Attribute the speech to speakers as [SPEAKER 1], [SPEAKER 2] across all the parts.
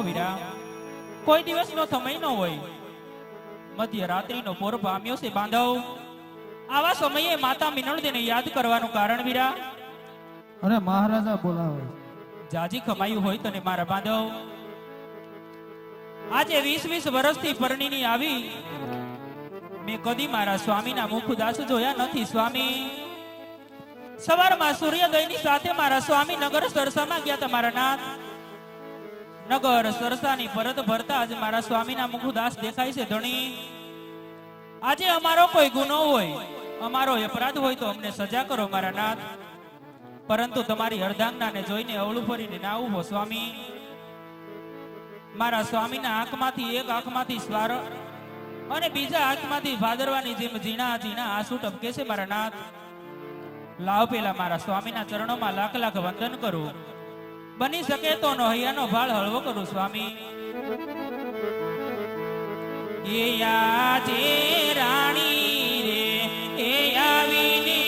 [SPEAKER 1] વીરા, કોઈ દિવસનો સમય ન હોય, મધ્યરાત્રિનો પોર પામ્યો છે બાંધવ. આવા સમયે માતા મિનળદેને યાદ કરવાનું કારણ વીરા?
[SPEAKER 2] અરે મહારાજા બોલાવે.
[SPEAKER 1] જાજી કમાયું હોય તને મારા બાંધવ. આજે 20 વર્ષથી પરણીની આવી, મેં કદી મારા સ્વામીના મુખદાસ જોયા નથી સ્વામી. સવારમાં સૂર્યોદયની સાથે મારા સ્વામી નગર સરસામાં ગયા હતા મારા નાથ. નગર સરસાની પરત ભરતા જ મારા સ્વામીના મુખદાસ દેખાય છે ધણી. આજે અમારો કોઈ ગુનો હોય, અમારો અપરાધ હોય તો અમને સજા કરો મારા નાથ, પરંતુ તમારી અર્ધાંગનાને જોઈને અવળું ફરીને ના ઉભો સ્વામી. મારા સ્વામીના આંખમાંથી એક આંખમાંથી સ્વાર અને બીજા આંખમાંથી ભાદરવાની જેમ ઝીણા ઝીણા આંસુ ટપકે છે મારા નાથ. લાવ પેલા મારા સ્વામીના ચરણોમાં લાખ લાખ વંદન કરું, બની શકે તો હૈયાનો ભાળ હળવો કરું સ્વામી. એ આજે રાણી રે એ આવીને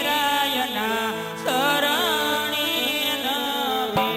[SPEAKER 1] રાયના શરણે નમે.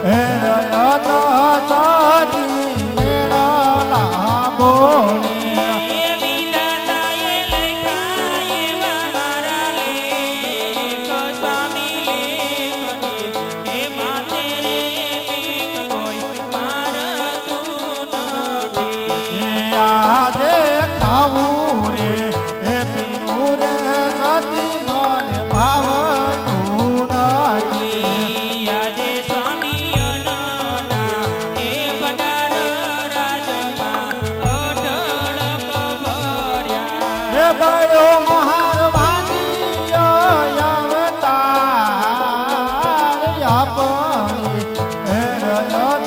[SPEAKER 2] હે રયત સાચી મેળા બોલે આજે ખાવું રે એ પીવું રે સતી મને ભાવતું નથી
[SPEAKER 1] આજે સ્વામી એ ભંડાર રાજમાં અઢળ કભર્યા
[SPEAKER 2] હે બળો મહાર વાણી અવતાર આપણી હે રયત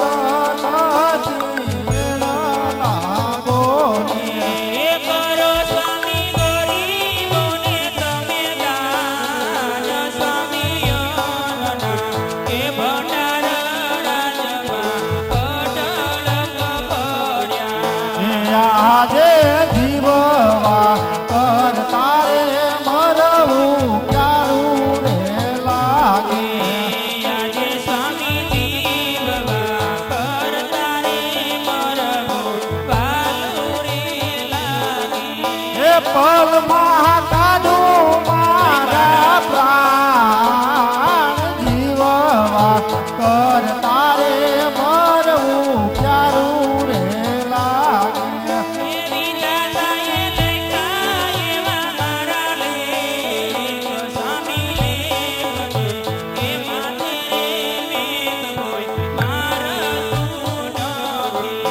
[SPEAKER 2] સાચી મેળા બોલે
[SPEAKER 1] એ કરો સ્વામી ગરીબોને તમે દાન સ્વામી એ ભંડાર રાજમાં અઢળ કભર્યા
[SPEAKER 2] આજે જીવવા કરતા રે મરવું ક્યારું રે લાગે
[SPEAKER 1] આજે સ્વામી જીવવા કરતા રે મરવું વાલું રે લાગે
[SPEAKER 2] એ પલમાં કાઢું મારા પ્રાણ જીવવા કરતા રે મરવું ક્યારું રે લાગે
[SPEAKER 1] એવી દાદાએ લખ્યા એવા મારા લેખ સ્વામી લેખ એ માથે મેઘ કોઈ મારતું નથી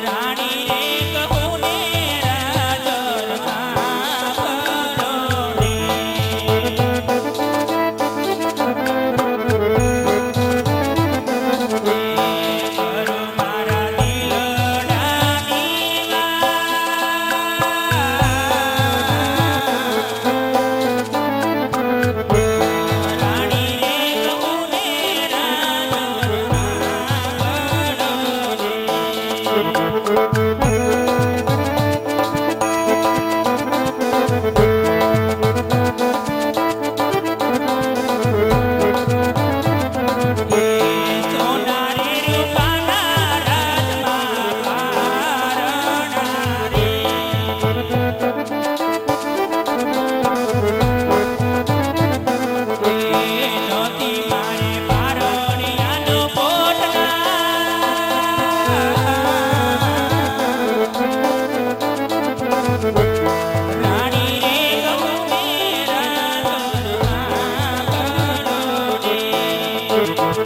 [SPEAKER 1] રાણી રે કહું ને રાજરમાં કરો રે કરો મારા દિલડાની રાણી રે કહું ને સોના રે રૂપાના રાજમાં હારણા રે નોતી મારે પારણિયાનો રાણી રે કહું ને રાજમાં કરો રે પેલું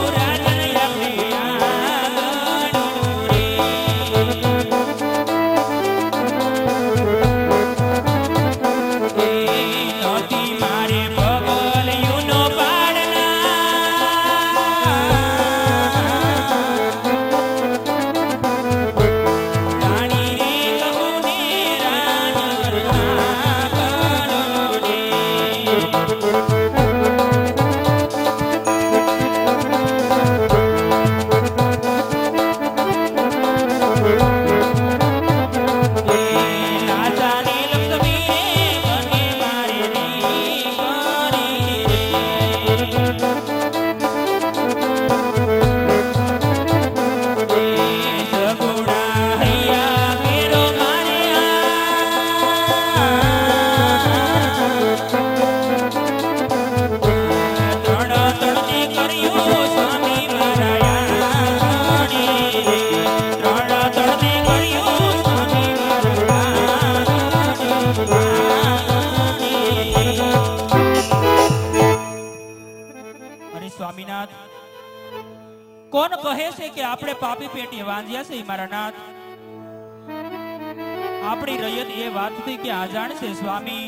[SPEAKER 1] રાજન આપણે આગળનું રે નોતી મારે પગલિયુંનો રાણી રે કહું ને રાજરમાં કરો રે રાજાને લક્ષ્મી રે કને મારે રી કરી રે સગુણા હૈયા કેરો મારે ત્રણ ત્રણને કર્યું સ્વામી મારા આંગણે રે ત્રણ ત્રણને કર્યું સ્વામી અરે સ્વામીનાથ કોણ કહે છે કે આપણે પાપી પેટી વાંધ્યા છે મારા નાથ આપણી રયત એ વાતથી કે અજાણ છે સ્વામી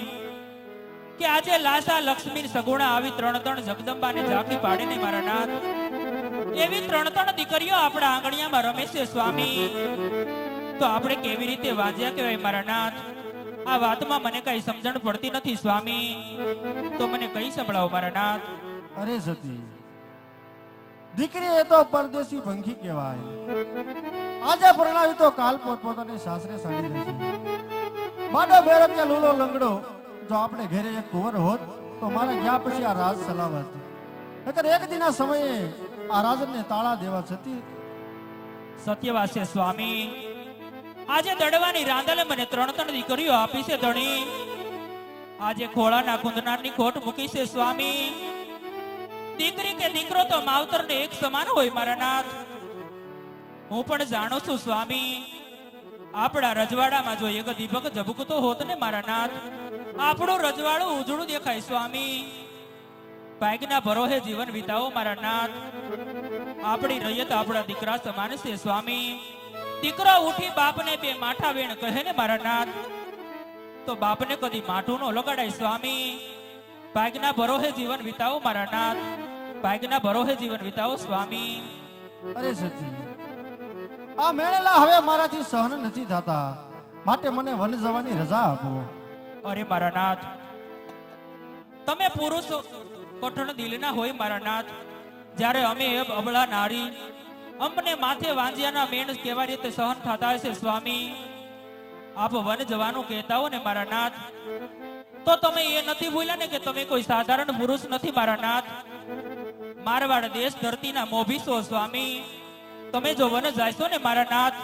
[SPEAKER 1] કે આજે લાસા લક્ષ્મી સગુણા આવી ત્રણ જગદંબાને ઝાંકી પાડીને મારા નાથ એવી ત્રણ દીકરીઓ આપણા આંગણિયામાં રમે છે સ્વામી તો આપણે કેવી રીતે વાંજ્યા કહેવાય મારા નાથ આ વાતમાં મને કઈ સમજણ પડતી નથી સ્વામી, તો મને કઈ સંભળાવો મારા નાથ.
[SPEAKER 2] અરે સતી, દીકરી એ તો પરદેશી પંખી કહેવાય. આજે પરણાવી તો કાલ પોતપોતાની સાસરે સાડી રહેશે. બાડો બેરો કે લૂલો લંગડો જો આપણે ઘરે એક કુંવર હોત તો મારા ગયા પછી આ રાજ સલામત. નકર એક દિના સમયે આ રાજને તાળા દેવા છતી.
[SPEAKER 1] સત્ય વાત છે સ્વામી. આજે દડવાની રાંદલે મને 3 દીકરીઓ આપી છે ધણી. આજે ખોળાના કુંદનારની ખોટ મૂકી છે સ્વામી. દીકરી કે દીકરો તો માવતરને એક સમાન હોય મારા નાથ. હું પણ જાણું છું સ્વામી, આપણા રજવાડામાં જો એક દીપક ઝબુકતો હોત ને મારા નાથ, આપણું રજવાડું ઉજળું દેખાય સ્વામી. પાયગના ભરોહે જીવન વિતાવો મારા નાથ. આપણી રૈયત આપણા દીકરા સમાન છે સ્વામી. દીકરો ઉઠી બાપને 2 માઠા વેણ કહે ને મારા નાથ, તો બાપને કદી માઠું નો લગાડાય સ્વામી. પાયગના ભરોહે જીવન વિતાવો મારા નાથ. પાયગના ભરોહે જીવન વિતાવો સ્વામી.
[SPEAKER 2] અરે સતી, આ મેળેલા હવે મારાથી સહન નથી થતા, માટે મને વન જવાની રજા આપો.
[SPEAKER 1] અરે મારા નાથ, તમે પુરુષ કઠણ દિલના હોય મારા નાથ. જ્યારે અમે અબળા નારી, અમને માથે વાંજિયાના મેણ કેવા રીતે સહન થતા હશે સ્વામી. આપ વન જવાનું કહેતા હો ને મારા નાથ, તો તમે એ નથી ભૂલ્યા ને કે તમે કોઈ સાધારણ પુરુષ નથી મારા નાથ. મારવાડ દેશ ધરતીના મોભી છો સ્વામી. તમે જો વન જાશો ને મારા નાથ,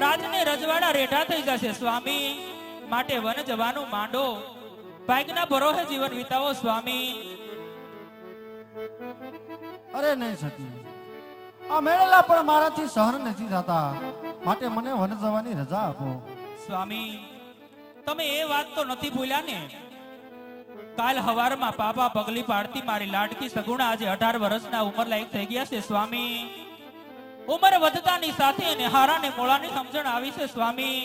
[SPEAKER 1] રાજને રજવાડા રેઠા થઈ જશે સ્વામી. માટે વન જવાનું માંડો. ભાગના ભરોહે જીવન વિતાવો સ્વામી.
[SPEAKER 2] અરે નહીં સતી, આ મેળેલા પણ મારાથી સહન નથી થતા, માટે મને વન જવાની રજા આપો.
[SPEAKER 1] સ્વામી, તમે એ વાત તો નથી ભૂલ્યા ને, કાલ હવારમાં પાપા પગલી પાડતી મારી લાડકી સગુણા આજે 18 વર્ષના ઉંમર લાયક થઈ ગયા છે સ્વામી. ઉંમર વધતાની સાથે એને હારાને મોળાની સમજણ આવી છે સ્વામી.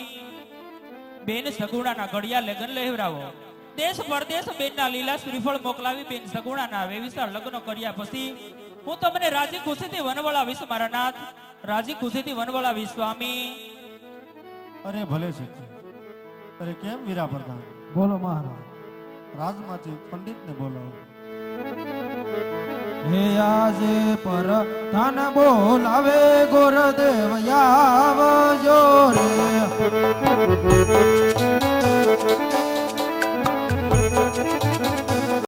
[SPEAKER 1] બેન સગુણાના ઘડિયા લગ્ન લેવરાવો. દેશ પરદેશ બેનના લીલા શ્રીફળ મોકલાવી બેન સગુણાના વેવિસાર લગ્ન કર્યા પછી હું તમને રાજી ખુશીથી વનવળાવીશ મારા નાથ. રાજી ખુશીથી વનવળાવીશ સ્વામી.
[SPEAKER 2] અરે ભલે સતી. અરે કેમ વીરા પ્રધાન?
[SPEAKER 3] બોલો મહારાજ.
[SPEAKER 2] રાજમાંથી પંડિતને બોલાવો.
[SPEAKER 3] હે આજે પર ધન બોલાવે ગુરુદેવ આવજો રે.